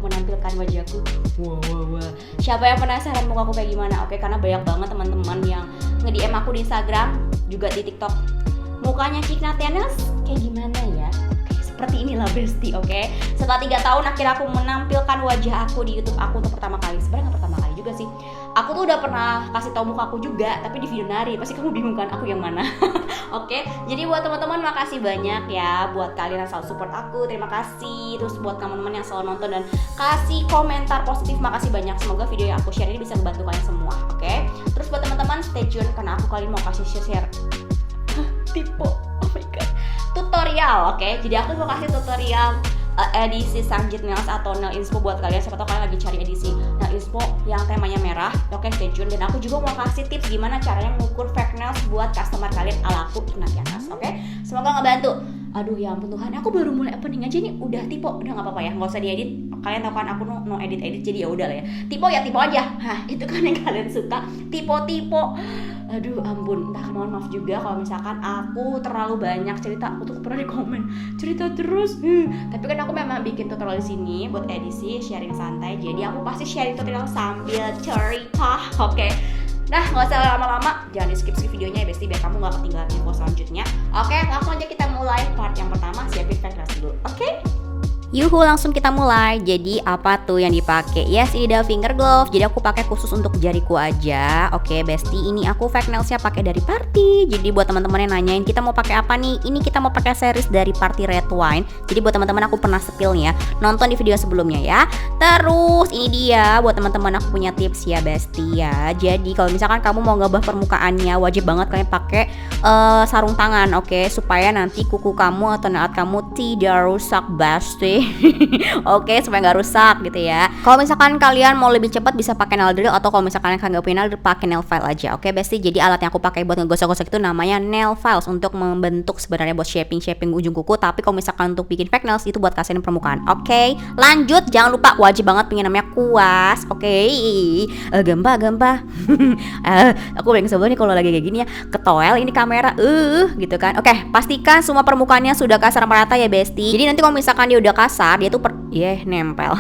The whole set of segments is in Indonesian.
menampilkan wajahku. Wow. Siapa yang penasaran mukaku kayak gimana? Oke, karena banyak banget teman-teman yang nge-DM aku di Instagram, juga di TikTok. Mukanya Cik Natianas kayak gimana ya? Seperti inilah Besti, oke? Setelah 3 tahun akhirnya aku menampilkan wajah aku di YouTube aku untuk pertama kali. Sebenarnya gak pertama kali juga sih. Aku tuh udah pernah kasih tahu muka aku juga, tapi di video nari. Pasti kamu bingung kan aku yang mana? Oke, jadi buat teman-teman makasih banyak ya buat kalian yang selalu support aku. Terima kasih. Terus buat teman-teman yang selalu nonton dan kasih komentar positif, makasih banyak. Semoga video yang aku share ini bisa membantu kalian semua, oke? Terus buat teman-teman stay tune karena aku kali ini mau kasih share tipe, oh my god, tutorial, oke? Jadi aku mau kasih tutorial edisi Sanjit Nails atau Nail Inspo buat kalian. Siapa tahu kalian lagi cari edisi Nail Inspo yang temanya merah. Oke, stay tune. Dan aku juga mau kasih tips gimana caranya mengukur fake nails buat customer kalian ala aku Natianas. Oke, semoga ngebantu. Aduh ya ampun Tuhan, aku baru mulai opening aja nih udah tipe. Udah nggak apa-apa ya, nggak usah diedit. Kalian tahu kan aku no edit jadi ya udah lah ya. Tipe aja. Hah, itu kan yang kalian suka. Tipe. Aduh ampun, mohon maaf juga kalau misalkan aku terlalu banyak cerita. Aku tuh pernah di komen cerita terus. Tapi kan aku memang bikin tutorial di sini buat edisi sharing santai. Jadi aku pasti sharing tutorial sambil cerita. Oke. Nah, nggak usah lama-lama, jangan di skip videonya ya Besti, biar kamu nggak ketinggalan info selanjutnya. Oke, langsung aja kita mulai part yang pertama, siapin fake nails dulu. Oke? Yuhu, langsung kita mulai. Jadi apa tuh yang dipakai? Yes, ini adalah finger glove. Jadi aku pakai khusus untuk jariku aja. Oke, Besti, ini aku fake nailsnya pakai dari Party. Jadi buat teman-teman yang nanyain kita mau pakai apa nih? Ini kita mau pakai series dari Party Red Wine. Jadi buat teman-teman aku pernah spill nih ya. Nonton di video sebelumnya ya. Terus ini dia buat teman-teman aku punya tips ya Besti ya. Jadi kalau misalkan kamu mau ngubah permukaannya, wajib banget kalian pakai sarung tangan, oke? Supaya nanti kuku kamu atau nail kamu tidak rusak Besti. Oke, supaya nggak rusak gitu ya. Kalau misalkan kalian mau lebih cepat bisa pakai nail drill, atau kalau misalkan kalian nggak punya nail drill pakai nail file aja. Oke Besti, jadi alat yang aku pakai buat ngegosok-gosok itu namanya nail files untuk membentuk sebenarnya buat shaping ujung kuku. Tapi kalau misalkan untuk bikin fake nails itu buat kasihin permukaan. Oke, lanjut, jangan lupa wajib banget punya namanya kuas. Oke, gempa. Aku paling sebel nih kalau lagi kayak gini ya, ketoel ini kamera gitu kan. Oke, pastikan semua permukaannya sudah kasar merata ya Besti. Jadi nanti kalau misalkan dia udah kasar, dia tuh nempel.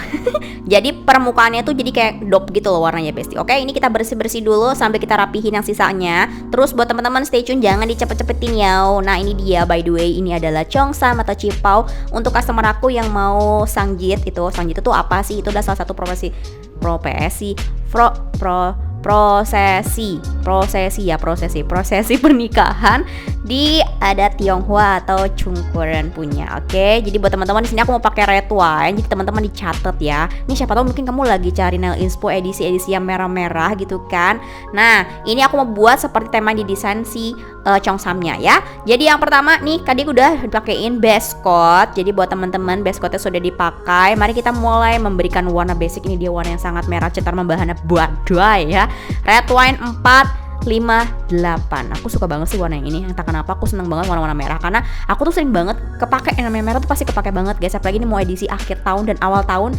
Jadi permukaannya tuh jadi kayak dop gitu loh warnanya Besti. Oke, ini kita bersih-bersih dulu sampai kita rapihin yang sisanya. Terus buat teman-teman stay tune, jangan dicepet-cepetin ya. Nah, ini dia by the way, ini adalah Cheongsam atau Cipau untuk customer aku yang mau sangjit itu. Sangjit itu apa sih? Itu adalah salah satu prosesi pernikahan di adat Tionghoa atau Cungkuren punya. Oke, jadi buat teman-teman di sini aku mau pakai red wine. Jadi teman-teman dicatat ya. Ini siapa tahu mungkin kamu lagi cari nail inspo edisi yang merah-merah gitu kan. Nah, ini aku mau buat seperti tema yang didesain si Cheongsamnya ya. Jadi yang pertama nih tadi udah dipakein base coat. Jadi buat teman-teman base coatnya sudah dipakai. Mari kita mulai memberikan warna basic. Ini dia warna yang sangat merah cetar membahana badai ya. Red wine 458. Aku suka banget sih warna yang ini. Entah kenapa aku seneng banget warna-warna merah, karena aku tuh sering banget kepake yang namanya merah tuh pasti kepake banget guys. Apalagi ini mau edisi akhir tahun dan awal tahun,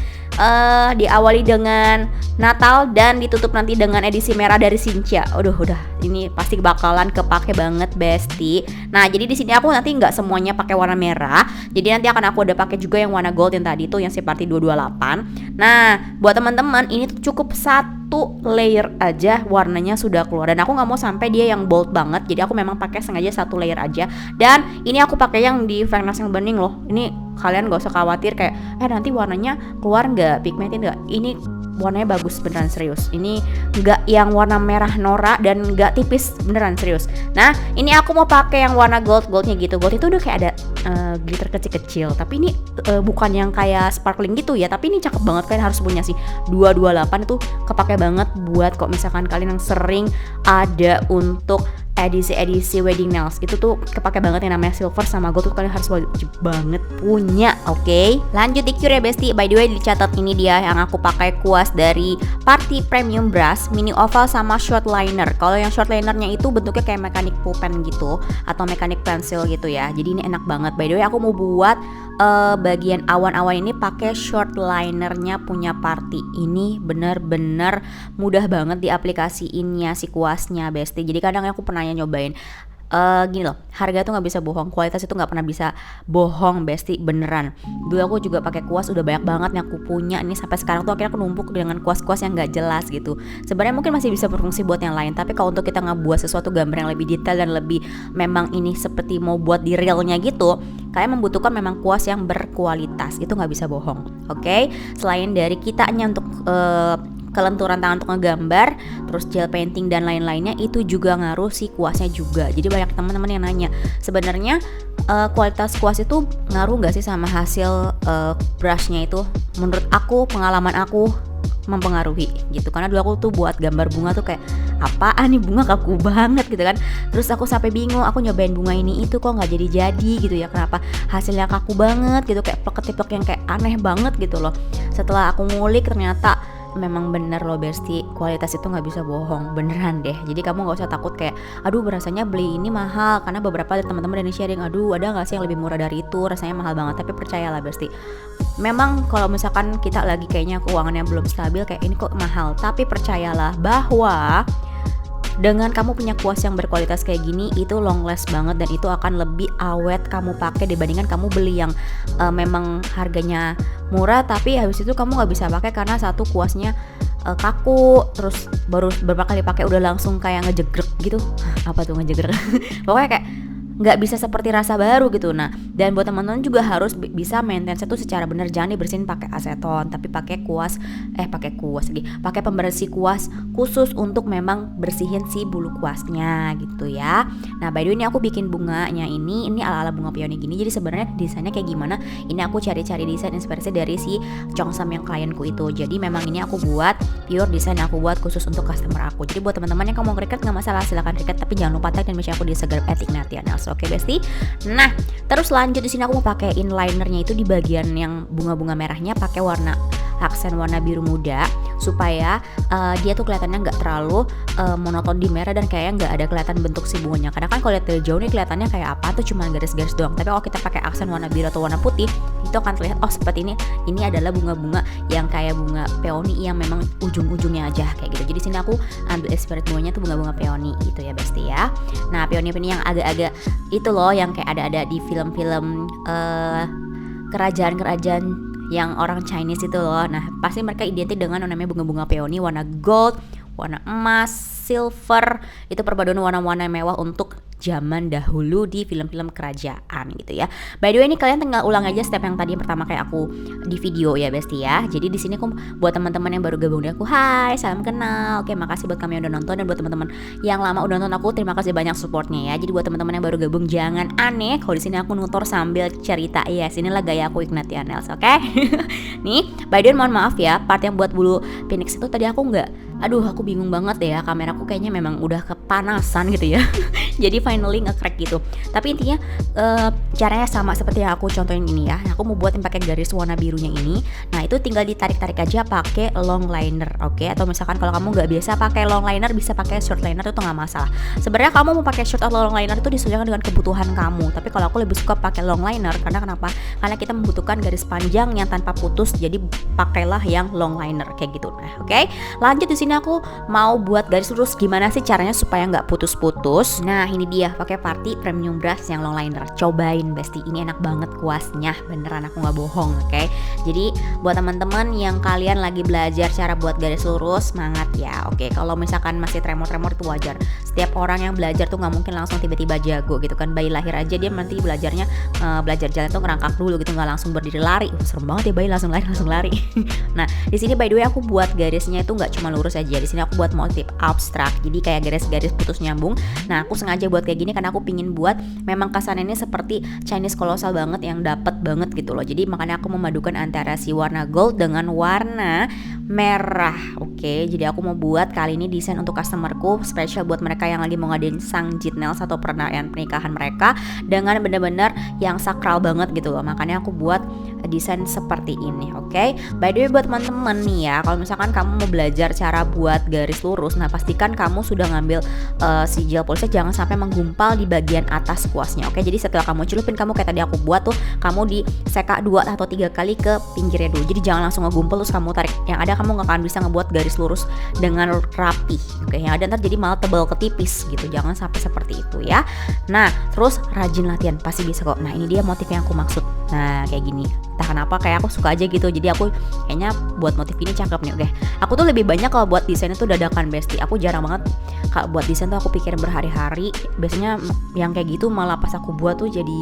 diawali dengan Natal dan ditutup nanti dengan edisi merah dari Sincha. Udah ini pasti bakalan kepake banget Besti. Nah, jadi di sini aku nanti nggak semuanya pakai warna merah. Jadi nanti akan aku udah pakai juga yang warna gold yang tadi tuh yang seperti 228. Nah, buat teman-teman ini tuh cukup satu layer aja warnanya sudah keluar, dan aku nggak mau sampai dia yang bold banget. Jadi aku memang pakai sengaja satu layer aja. Dan ini aku pakai yang di fake nails yang bening loh. Ini kalian gak usah khawatir kayak nanti warnanya keluar nggak, pigmentin nggak. Ini warnanya bagus beneran, serius. Ini nggak yang warna merah norak dan nggak tipis, beneran serius. Nah, ini aku mau pakai yang warna goldnya gitu. Gold itu udah kayak ada glitter kecil-kecil, tapi ini bukan yang kayak sparkling gitu ya. Tapi ini cakep banget, kalian harus punya sih. 228 itu kepake banget buat kok misalkan kalian yang sering ada untuk edisi wedding nails. Itu tuh kepake banget yang namanya silver sama gold tuh kalian harus wajib banget punya. Oke, lanjut di cure ya Besti. By the way, dicatat ini dia yang aku pakai kuas dari Party Premium Brush, mini oval sama short liner. Kalau yang short linernya itu bentuknya kayak mechanic pen gitu atau mechanic pencil gitu ya. Jadi ini enak banget. By the way, aku mau buat bagian awan-awan ini pakai short linernya punya Party. Ini bener-bener mudah banget diaplikasiinnya si kuasnya Besti. Jadi kadang aku pernah nyobain Gini loh, harga tuh nggak bisa bohong, kualitas itu nggak pernah bisa bohong, besti, beneran. Dulu aku juga pakai kuas udah banyak banget yang aku punya nih, sampai sekarang tuh akhirnya aku numpuk dengan kuas-kuas yang nggak jelas gitu. Sebenarnya mungkin masih bisa berfungsi buat yang lain, tapi kalau untuk kita ngebuat sesuatu gambar yang lebih detail dan lebih memang ini seperti mau buat di realnya gitu, kalian membutuhkan memang kuas yang berkualitas, itu nggak bisa bohong. Oke, selain dari kitanya untuk kelenturan tangan untuk ngegambar, terus gel painting dan lain-lainnya, itu juga ngaruh si kuasnya juga. Jadi banyak teman-teman yang nanya, sebenarnya kualitas kuas itu ngaruh nggak sih sama hasil brushnya itu? Menurut aku, pengalaman aku mempengaruhi gitu, karena dulu aku tuh buat gambar bunga tuh kayak apaan nih, bunga kaku banget gitu kan. Terus aku sampai bingung, aku nyobain bunga ini itu kok nggak jadi gitu ya, kenapa hasilnya kaku banget gitu, kayak plek-plek yang kayak aneh banget gitu loh. Setelah aku ngulik ternyata memang bener loh besti, kualitas itu nggak bisa bohong, beneran deh. Jadi kamu nggak usah takut kayak aduh rasanya beli ini mahal, karena beberapa dari teman-teman yang sharing, aduh ada nggak sih yang lebih murah dari itu, rasanya mahal banget. Tapi percayalah besti, memang kalau misalkan kita lagi kayaknya keuangannya belum stabil, kayak ini kok mahal, tapi percayalah bahwa dengan kamu punya kuas yang berkualitas kayak gini, itu long last banget dan itu akan lebih awet kamu pakai dibandingkan kamu beli yang memang harganya murah tapi habis itu kamu nggak bisa pakai karena satu kuasnya kaku, terus baru beberapa kali pakai udah langsung kayak ngejegrek gitu. Apa tuh ngejegrek? Pokoknya kayak nggak bisa seperti rasa baru gitu. Nah, dan buat teman-teman juga harus bisa maintenance itu secara benar, jangan dibersihin pakai aseton, tapi pakai pembersih kuas khusus untuk memang bersihin si bulu kuasnya gitu ya. Nah, by the way ini aku bikin bunganya ini ala-ala bunga peony gini. Jadi sebenarnya desainnya kayak gimana? Ini aku cari-cari desain inspirasi dari si Chongsam yang klienku itu. Jadi memang ini aku buat pure desain, aku buat khusus untuk customer aku. Jadi buat teman-teman yang mau request nggak masalah, silakan request, tapi jangan lupa tag dan mention aku di Instagram @ignatianaels. Oke besti. Nah, terus lanjut di sini aku mau pakai inlinernya itu di bagian yang bunga-bunga merahnya, pakai warna aksen warna biru muda supaya dia tuh kelihatannya nggak terlalu monoton di merah dan kayaknya nggak ada kelihatan bentuk si bunganya. Karena kan kalau lihat dari jauh nih kelihatannya kayak apa tuh cuma garis-garis doang. Tapi kalau kita pakai aksen warna biru atau warna putih, itu akan terlihat oh seperti ini adalah bunga-bunga yang kayak bunga peony yang memang ujung-ujungnya aja kayak gitu. Jadi sini aku ambil inspirasi bunganya tuh bunga-bunga peony gitu ya besti ya. Nah, peony yang agak-agak itu loh yang kayak ada di film-film kerajaan-kerajaan yang orang Chinese itu loh. Nah, pasti mereka identik dengan namanya bunga-bunga peony warna gold, warna emas, silver. Itu perpaduan warna-warna mewah untuk zaman dahulu di film-film kerajaan gitu ya. By the way ini kalian tinggal ulang aja step yang tadi yang pertama kayak aku di video ya besti ya. Jadi di sini aku buat teman-teman yang baru gabung dengan aku, hai, salam kenal. Oke, makasih buat kami yang udah nonton, dan buat teman-teman yang lama udah nonton aku, terima kasih banyak supportnya ya. Jadi buat teman-teman yang baru gabung jangan aneh kalau di sini aku nutor sambil cerita. Ya, sinilah gaya aku Ignatianaels, oke? Nih, by the way mohon maaf ya, part yang buat bulu phoenix itu tadi aku aku bingung banget deh ya, kameraku kayaknya memang udah kepanasan gitu ya. Jadi finally nge-crack gitu. Tapi intinya caranya sama seperti yang aku contohin ini ya. Aku mau buat yang pakai garis warna birunya ini. Nah, itu tinggal ditarik-tarik aja pakai long liner, oke? Atau misalkan kalau kamu nggak biasa pakai long liner, bisa pakai short liner, itu nggak masalah. Sebenarnya kamu mau pakai short atau long liner itu disesuaikan dengan kebutuhan kamu. Tapi kalau aku lebih suka pakai long liner karena kenapa? Karena kita membutuhkan garis panjang yang tanpa putus. Jadi pakailah yang long liner kayak gitu. Nah, oke? Lanjut di sini aku mau buat garis lurus. Gimana sih caranya supaya nggak putus-putus? Nah, ini dia pakai Party Premium Brush yang long liner. Cobain besti, ini enak banget kuasnya, beneran aku nggak bohong, oke? Jadi buat teman-teman yang kalian lagi belajar cara buat garis lurus, semangat ya, oke? Kalau misalkan masih tremor-tremor itu wajar. Setiap orang yang belajar tuh nggak mungkin langsung tiba-tiba jago gitu kan. Bayi lahir aja dia nanti belajar jalan tuh ngerangkak dulu gitu, nggak langsung berdiri lari. Serem banget ya bayi langsung lari. Nah, di sini by the way aku buat garisnya itu nggak cuma lurus aja. Di sini aku buat motif abstrak. Jadi kayak garis-garis putus nyambung. Nah, aku sengaja buat kayak gini karena aku pingin buat memang kesannya ini seperti Chinese kolosal banget yang dapet banget gitu loh. Jadi makanya aku memadukan antara si warna gold dengan warna merah. Oke, jadi aku mau buat kali ini desain untuk customerku, spesial buat mereka yang lagi mau ngadain Sangjit Nails atau perayaan pernikahan mereka dengan benar-benar yang sakral banget gitu loh. Makanya aku buat desain seperti ini, oke? By the way buat teman-teman nih ya, kalau misalkan kamu mau belajar cara buat garis lurus, nah pastikan kamu sudah ngambil si gel polisnya jangan sampai menggumpal di bagian atas kuasnya, oke? Jadi setelah kamu celupin, kamu kayak tadi aku buat tuh, kamu diseka 2 atau 3 kali ke pinggirnya dulu. Jadi jangan langsung ngegumpal terus kamu tarik, yang ada kamu gak akan bisa ngebuat garis lurus dengan rapi. Oke, yang ada ntar jadi malah tebal ke tipis gitu. Jangan sampai seperti itu ya. Nah, terus rajin latihan, pasti bisa kok. Nah, ini dia motif yang aku maksud. Nah, kayak gini. Entah kenapa kayak aku suka aja gitu. Jadi aku kayaknya buat motif ini cakep nih. Oke. Aku tuh lebih banyak kalau buat desain itu dadakan Besti. Aku jarang banget kalau buat desain tuh aku pikirin berhari-hari. Biasanya yang kayak gitu malah pas aku buat tuh jadi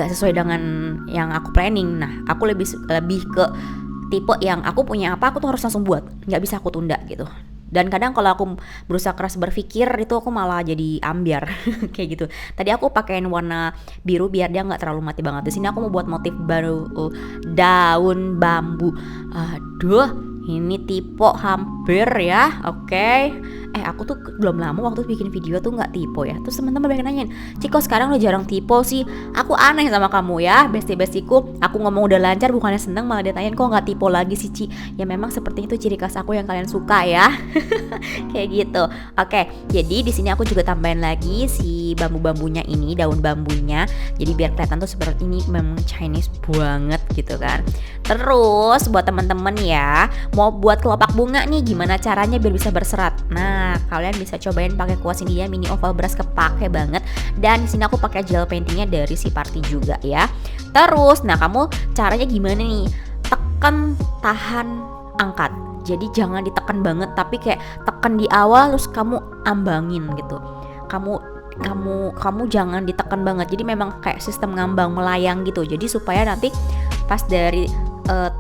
gak sesuai dengan yang aku planning. Nah, aku lebih ke tipe yang aku punya apa, aku tuh harus langsung buat. Gak bisa aku tunda gitu. Dan kadang kalau aku berusaha keras berpikir itu aku malah jadi ambiar kayak gitu. Tadi aku pakein warna biru biar dia nggak terlalu mati banget. Di sini aku mau buat motif baru daun bambu. Aduh, ini tipe hampir ya. Oke. Aku tuh belum lama waktu bikin video tuh nggak tipe ya. Terus teman-teman banyak nanyain, Ciko sekarang lo jarang tipe sih. Aku aneh sama kamu ya, besti-bestiku. Aku ngomong udah lancar, bukannya seneng malah dia tanyain kok nggak tipe lagi sih Ci. Ya memang seperti itu ciri khas aku yang kalian suka ya. Kayak gitu. Oke, jadi di sini aku juga tambahin lagi si bambu-bambunya ini, daun bambunya. Jadi biar kelihatan tuh seperti ini memang Chinese banget gitu kan. Terus buat teman-teman ya, mau buat kelopak bunga nih gimana caranya biar bisa berserat. Nah, kalian bisa cobain pakai kuas India mini oval brush, kepake banget. Dan di sini aku pakai gel paintingnya dari si Party juga ya. Terus, nah kamu caranya gimana nih? Tekan, tahan, angkat. Jadi jangan ditekan banget, tapi kayak tekan di awal terus kamu ambangin gitu. Kamu jangan ditekan banget. Jadi memang kayak sistem ngambang melayang gitu. Jadi supaya nanti pas dari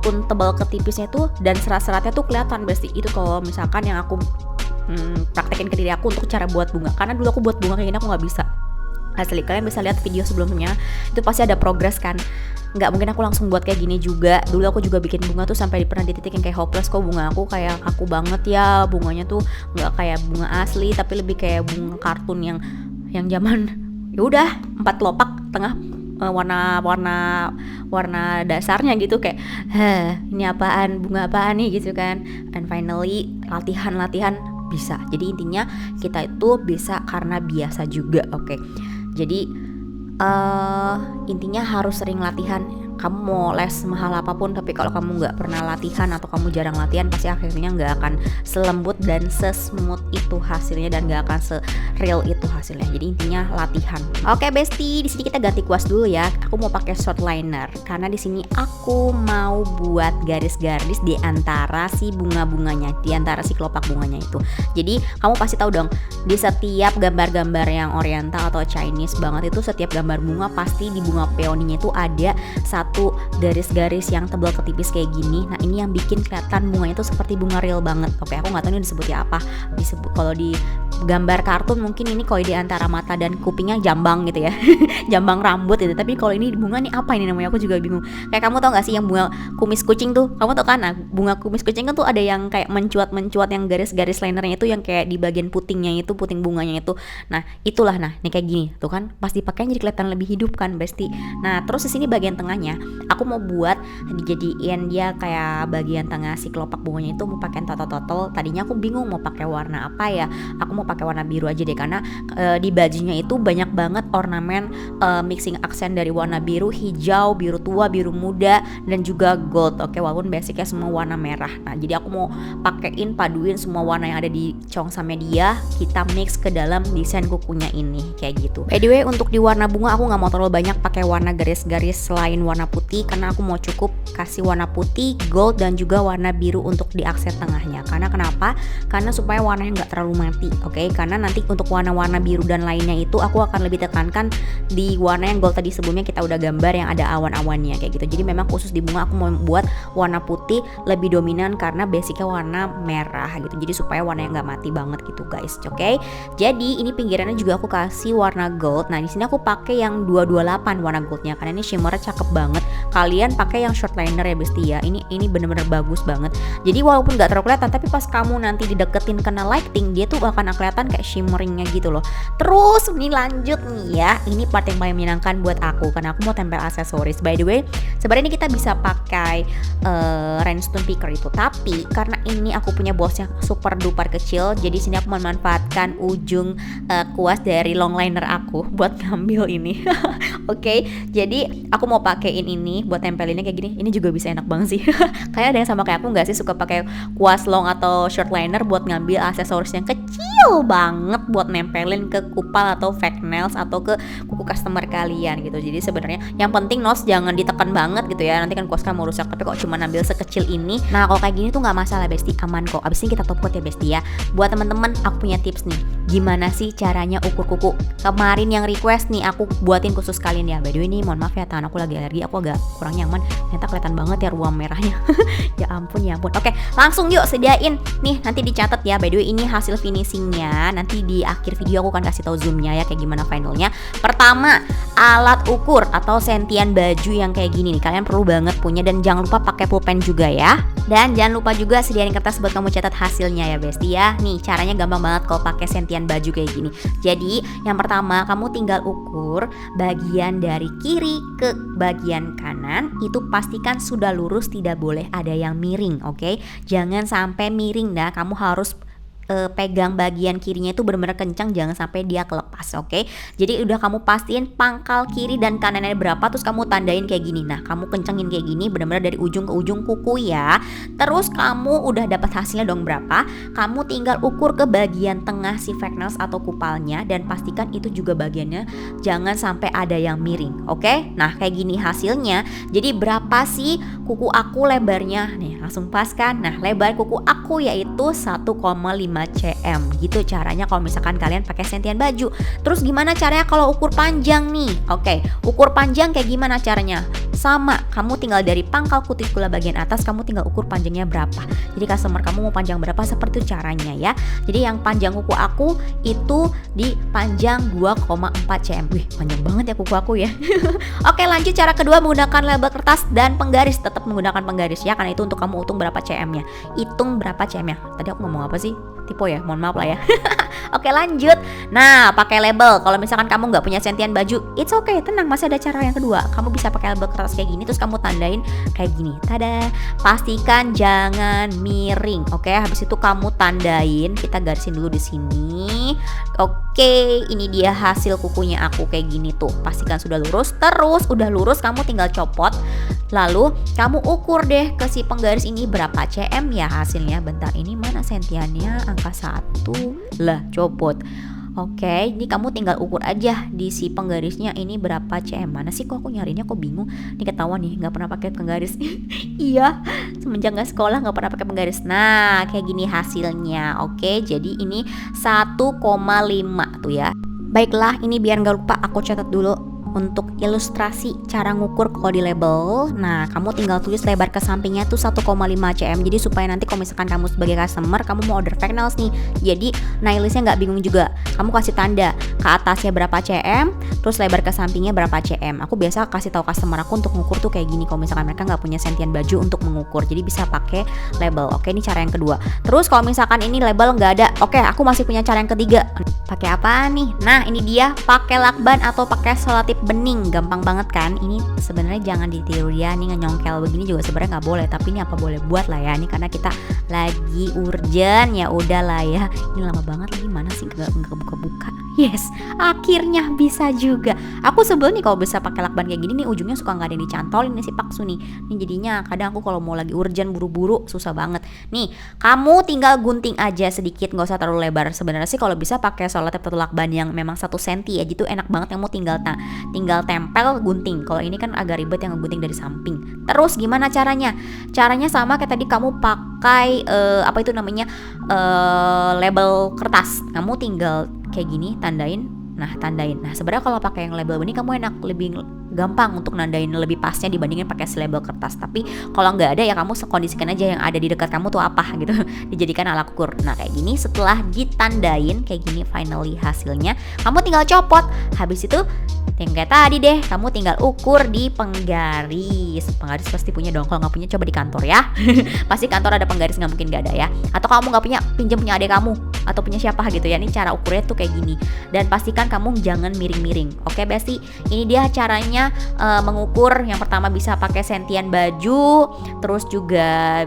tun tebal ke tipisnya tuh dan serat-seratnya tuh kelihatan. Besti itu kalau misalkan yang aku praktekin ke diri aku untuk cara buat bunga. Karena dulu aku buat bunga kayak gini aku nggak bisa. Asli, kalian bisa lihat video sebelumnya, itu pasti ada progres kan. Nggak mungkin aku langsung buat kayak gini juga. Dulu aku juga bikin bunga tuh sampai pernah di titik yang kayak hopeless. Kok bunga aku kayak kaku banget ya, bunganya tuh nggak kayak bunga asli tapi lebih kayak bunga kartun yang zaman ya udah 4 kelopak tengah warna dasarnya gitu, kayak ini apaan, bunga apaan nih gitu kan. And finally latihan bisa. Jadi intinya kita itu bisa karena biasa juga. Oke. Jadi intinya harus sering latihan. Kamu mau les mahal apapun, tapi kalau kamu nggak pernah latihan atau kamu jarang latihan, pasti akhirnya nggak akan selembut dan sesmooth itu hasilnya, dan nggak akan se-real itu hasilnya. Jadi intinya latihan. Oke Besti, di sini kita ganti kuas dulu ya. Aku mau pakai short liner karena di sini aku mau buat garis-garis di antara si bunga-bunganya, di antara si kelopak bunganya itu. Jadi kamu pasti tahu dong, di setiap gambar-gambar yang oriental atau Chinese banget itu, setiap gambar bunga pasti di bunga peoninya itu ada satu garis-garis yang tebal ke tipis kayak gini. Nah ini yang bikin kelihatan bunganya itu seperti bunga real banget. Oke, aku nggak tahu ini disebutnya apa. Kalau di gambar kartun mungkin ini kalau di antara mata dan kupingnya jambang gitu ya. Jambang rambut gitu. Tapi kalau ini bunga nih apa ini namanya, aku juga bingung. Kayak kamu tau gak sih yang bunga kumis kucing tuh? Kamu tau kan? Nah, bunga kumis kucing kan tuh ada yang kayak mencuat yang garis-garis linernya itu yang kayak di bagian putingnya itu, puting bunganya itu. Nah itulah, nah ini kayak gini tuh kan, pas dipakai jadi kelihatan lebih hidup kan Besti. Nah terus di sini bagian tengahnya aku mau buat dijadiin dia kayak bagian tengah si kelopak bunganya itu mau pakai total. Tadinya aku bingung mau pakai warna apa ya. Aku mau pakai warna biru aja deh, karena di bajunya itu banyak banget ornamen mixing aksen dari warna biru, hijau, biru tua, biru muda, dan juga gold. Oke, walaupun basicnya semua warna merah. Nah jadi aku mau paduin semua warna yang ada di Cheongsam Media, kita mix ke dalam desain kukunya ini kayak gitu. By the way, untuk di warna bunga aku nggak mau terlalu banyak pakai warna garis-garis selain warna putih, karena aku mau cukup kasih warna putih, gold, dan juga warna biru untuk di aksen tengahnya. Karena kenapa? Karena supaya warnanya nggak terlalu mati. Oke, karena nanti untuk warna-warna biru dan lainnya itu aku akan lebih tekankan di warna yang gold tadi sebelumnya kita udah gambar yang ada awan-awannya kayak gitu. Jadi memang khusus di bunga aku mau buat warna putih lebih dominan karena basicnya warna merah gitu. Jadi supaya warnanya nggak mati banget gitu guys. Oke, jadi ini pinggirannya juga aku kasih warna gold. Nah di sini aku pakai yang 228 warna goldnya karena ini shimmernya cakep banget. Kalian pakai yang short liner ya Besti ya. Ini bener-bener bagus banget. Jadi walaupun nggak terlalu kelihatan, tapi pas kamu nanti dideketin kena lighting, dia tuh akan kelihatan kelihatan kayak shimmeringnya gitu loh. Terus nih lanjut nih ya, ini part yang paling menyenangkan buat aku karena aku mau tempel aksesoris. By the way, sebenarnya ini kita bisa pakai rhinestone picker itu, tapi karena ini aku punya bosnya super duper kecil, jadi sini aku memanfaatkan ujung kuas dari long liner aku buat ngambil ini. Oke, jadi aku mau pakein ini buat tempelinnya kayak gini. Ini juga bisa enak banget sih. Kayak ada yang sama kayak aku nggak sih, suka pakai kuas long atau short liner buat ngambil aksesoris yang kecil banget buat nempelin ke kupal atau fake nails atau ke kuku customer kalian gitu. Jadi sebenarnya yang penting nose jangan ditekan banget gitu ya. Nanti kan kuas kamu rusak. Tapi kok cuma ngambil sekecil ini. Nah, kalau kayak gini tuh nggak masalah Besti, aman kok. Abis ini kita top coat ya Besti ya. Buat teman-teman aku punya tips nih. Gimana sih caranya ukur kuku? Kemarin yang request nih aku buatin khusus kalian ya. By the way ini mohon maaf ya, tangan aku lagi alergi, aku agak kurang nyaman. Ternyata kelihatan banget ya ruam merahnya. Ya ampun. Oke, langsung yuk sediain. Nih nanti dicatat ya. By the way ini hasil finishingnya. Nanti di akhir video aku akan kasih tahu zoomnya ya kayak gimana finalnya. Pertama, alat ukur atau sentian baju yang kayak gini nih. Kalian perlu banget punya dan jangan lupa pakai pulpen juga ya. Dan jangan lupa juga sediain kertas buat kamu catat hasilnya ya Besti ya. Nih caranya gampang banget kalau pakai sentian baju kayak gini. Jadi yang pertama kamu tinggal ukur bagian dari kiri ke bagian kanan. Itu pastikan sudah lurus, tidak boleh ada yang miring, oke? Jangan sampai miring dah. Kamu harus pegang bagian kirinya itu benar-benar kencang, jangan sampai dia kelepas, oke? Jadi udah kamu pastiin pangkal kiri dan kanannya berapa, terus kamu tandain kayak gini. Nah, kamu kencengin kayak gini benar-benar dari ujung ke ujung kuku ya. Terus kamu udah dapat hasilnya dong berapa? Kamu tinggal ukur ke bagian tengah si fake nails atau kupalnya dan pastikan itu juga bagiannya jangan sampai ada yang miring, oke? Nah, kayak gini hasilnya. Jadi berapa sih kuku aku lebarnya? Nih, langsung pas kan? Nah, lebar kuku aku yaitu 1,5 cm gitu caranya kalau misalkan kalian pakai sentian baju. Terus gimana caranya kalau ukur panjang nih? Oke, ukur panjang kayak gimana caranya? Sama, kamu tinggal dari pangkal kutikula bagian atas kamu tinggal ukur panjangnya berapa. Jadi customer kamu mau panjang berapa, seperti itu caranya ya. Jadi yang panjang kuku aku itu di panjang 2,4 cm. Wih, panjang banget ya kuku aku ya. Oke, lanjut cara kedua menggunakan label kertas dan penggaris. Tetap menggunakan penggaris ya, karena itu untuk kamu hitung berapa cm-nya. Hitung berapa cm-nya. Tadi aku ngomong apa sih? Tipe ya, mohon maaf lah ya. Oke, lanjut. Nah, pakai label. Kalau misalkan kamu nggak punya sentian baju, it's okay, tenang, masih ada cara yang kedua. Kamu bisa pakai label kertas kayak gini, terus kamu tandain kayak gini. Tada. Pastikan jangan miring. Oke, habis itu kamu tandain. Kita garisin dulu di sini. Oke, ini dia hasil kukunya aku kayak gini tuh. Pastikan sudah lurus. Terus udah lurus, kamu tinggal copot. Lalu kamu ukur deh ke si penggaris ini berapa cm ya hasilnya. Bentar, ini mana sentiannya? Angka 1 lah, copot. Oke, ini kamu tinggal ukur aja di si penggarisnya ini berapa cm. Mana sih kok aku nyarinya kok bingung. Ini ketahuan nih nggak pernah pakai penggaris. Iya, semenjak nggak sekolah nggak pernah pakai penggaris. Nah, kayak gini hasilnya. Oke, jadi ini 1,5 tuh ya. Baiklah, ini biar nggak lupa aku catat dulu. Untuk ilustrasi cara ngukur kalau di label, nah kamu tinggal tulis lebar ke sampingnya tuh 1,5 cm. Jadi supaya nanti kalau misalkan kamu sebagai customer kamu mau order fake nails nih, jadi nailistnya nggak bingung juga. Kamu kasih tanda ke atasnya berapa cm, terus lebar ke sampingnya berapa cm. Aku biasa kasih tahu customer aku untuk ngukur tuh kayak gini kalau misalkan mereka nggak punya sentian baju untuk mengukur. Jadi bisa pakai label. Oke, ini cara yang kedua. Terus kalau misalkan ini label nggak ada, oke, aku masih punya cara yang ketiga. Pakai apa nih? Nah, ini dia, pakai lakban atau pakai selotip bening. Gampang banget kan? Ini sebenarnya jangan ditiru ya. Nih nyongkel begini juga sebenarnya nggak boleh, tapi ini apa boleh buat lah ya. Ini karena kita lagi urgent, ya udah lah ya. Ini lama banget lagi, mana sih nggak buka-buka. Yes, akhirnya bisa juga. Aku sebel nih kalau bisa pakai lakban kayak gini nih, ujungnya suka nggak ada yang dicantolin nih si Paksu nih. Ini jadinya kadang aku kalau mau lagi urgent buru-buru susah banget. Nih, kamu tinggal gunting aja sedikit, nggak usah terlalu lebar. Sebenarnya sih kalau bisa pakai selotip atau lakban yang memang 1 cm ya, gitu enak banget. Kamu tinggal tempel gunting. Kalau ini kan agak ribet yang ngegunting dari samping. Terus gimana caranya? Caranya sama kayak tadi, kamu pakai apa itu namanya, label kertas. Kamu tinggal kayak gini tandain. Nah, tandain. Nah, sebenarnya kalau pakai yang label ini kamu enak, lebih gampang untuk nandain lebih pasnya dibandingin pakai label kertas. Tapi kalau nggak ada ya kamu sekondisikan aja yang ada di dekat kamu tuh apa gitu, dijadikan alat ukur. Nah, kayak gini setelah ditandain kayak gini finally hasilnya, kamu tinggal copot. Habis itu yang kayak tadi deh, kamu tinggal ukur di penggaris. Penggaris pasti punya dong, kalau nggak punya coba di kantor ya. Pasti kantor ada penggaris, nggak mungkin nggak ada ya. Atau kamu nggak punya, pinjam punya adik kamu. atau punya siapa gitu ya. Ini cara ukurnya tuh kayak gini. Dan pastikan kamu jangan miring-miring. Oke, Besti. Ini dia caranya mengukur. Yang pertama bisa pakai sentian baju, terus juga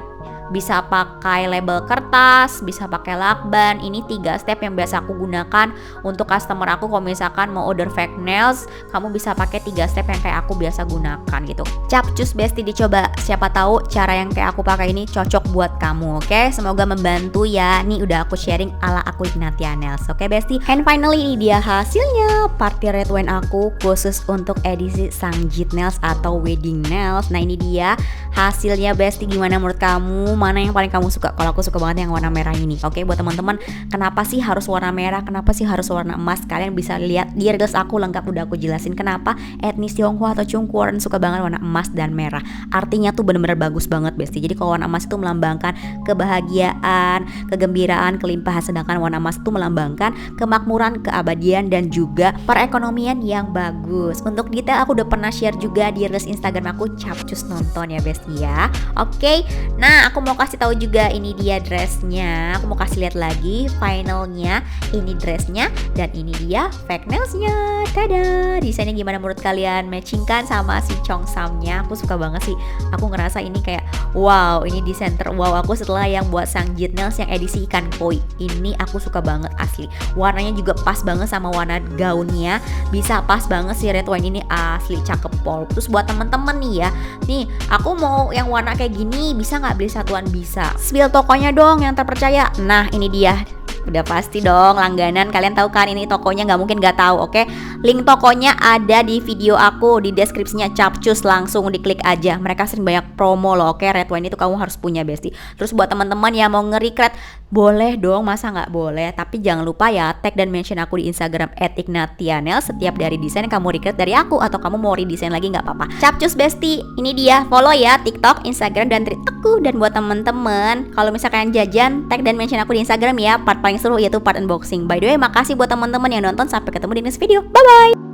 bisa pakai label kertas, bisa pakai lakban. Ini 3 step yang biasa aku gunakan untuk customer aku. Kalau misalkan mau order fake nails, kamu bisa pakai 3 step yang kayak aku biasa gunakan gitu. Capcus Besti dicoba, siapa tahu cara yang kayak aku pakai ini cocok buat kamu. Oke, semoga membantu ya. Nih udah aku sharing ala aku Ignatia Nails. Oke Besti, and finally ini dia hasilnya party red wine aku khusus untuk edisi Sangjit Nails atau wedding nails. Nah ini dia hasilnya Besti, gimana menurut kamu? Mana yang paling kamu suka? Kalau aku suka banget yang warna merah ini. Oke, buat teman-teman, kenapa sih harus warna merah? Kenapa sih harus warna emas? Kalian bisa lihat di reels aku lengkap, udah aku jelasin kenapa etnis Tionghoa atau Chungkwaran suka banget warna emas dan merah. Artinya tuh bener-bener bagus banget Besti. Jadi kalau warna emas itu melambangkan kebahagiaan, kegembiraan, kelimpahan, sedangkan warna emas itu melambangkan kemakmuran, keabadian, dan juga perekonomian yang bagus. Untuk detail aku udah pernah share juga di reels Instagram aku, Capcus nonton ya Besti ya. Oke, nah aku mau kasih tahu juga ini dia dressnya. Aku mau kasih lihat lagi finalnya. Ini dressnya dan ini dia fake nailsnya. Tada! Desainnya gimana menurut kalian? Matching kan sama si Cheongsam-nya. Aku suka banget sih. Aku ngerasa ini kayak wow, ini desain wow aku setelah yang buat Sangjit Nails yang edisi ikan koi. Ini aku suka banget asli. Warnanya juga pas banget sama warna gaunnya. Bisa pas banget sih red wine ini, asli cakep pol. Terus buat temen-temen nih ya, nih aku mau yang warna kayak gini, bisa nggak beli satuan? Bisa. Spill tokonya dong yang terpercaya. Nah ini dia. Udah pasti dong langganan, kalian tahu kan ini tokonya, nggak mungkin nggak tahu. Oke, link tokonya ada di video aku di deskripsinya Capcus, langsung diklik aja. Mereka sering banyak promo loh. Oke, red wine itu kamu harus punya Besti. Terus buat teman-teman yang mau nge-recreate, boleh dong, masa nggak boleh? Tapi jangan lupa ya tag dan mention aku di Instagram @ignatianails setiap dari desain yang kamu recreate dari aku, atau kamu mau redesign lagi nggak apa-apa. Capcus Besti, ini dia, follow ya TikTok, Instagram, dan tweet aku. Dan buat teman-teman, kalau misalkan jajan, tag dan mention aku di Instagram ya. Part paling seru yaitu part unboxing. By the way, makasih buat teman-teman yang nonton. Sampai ketemu di next video. Bye bye.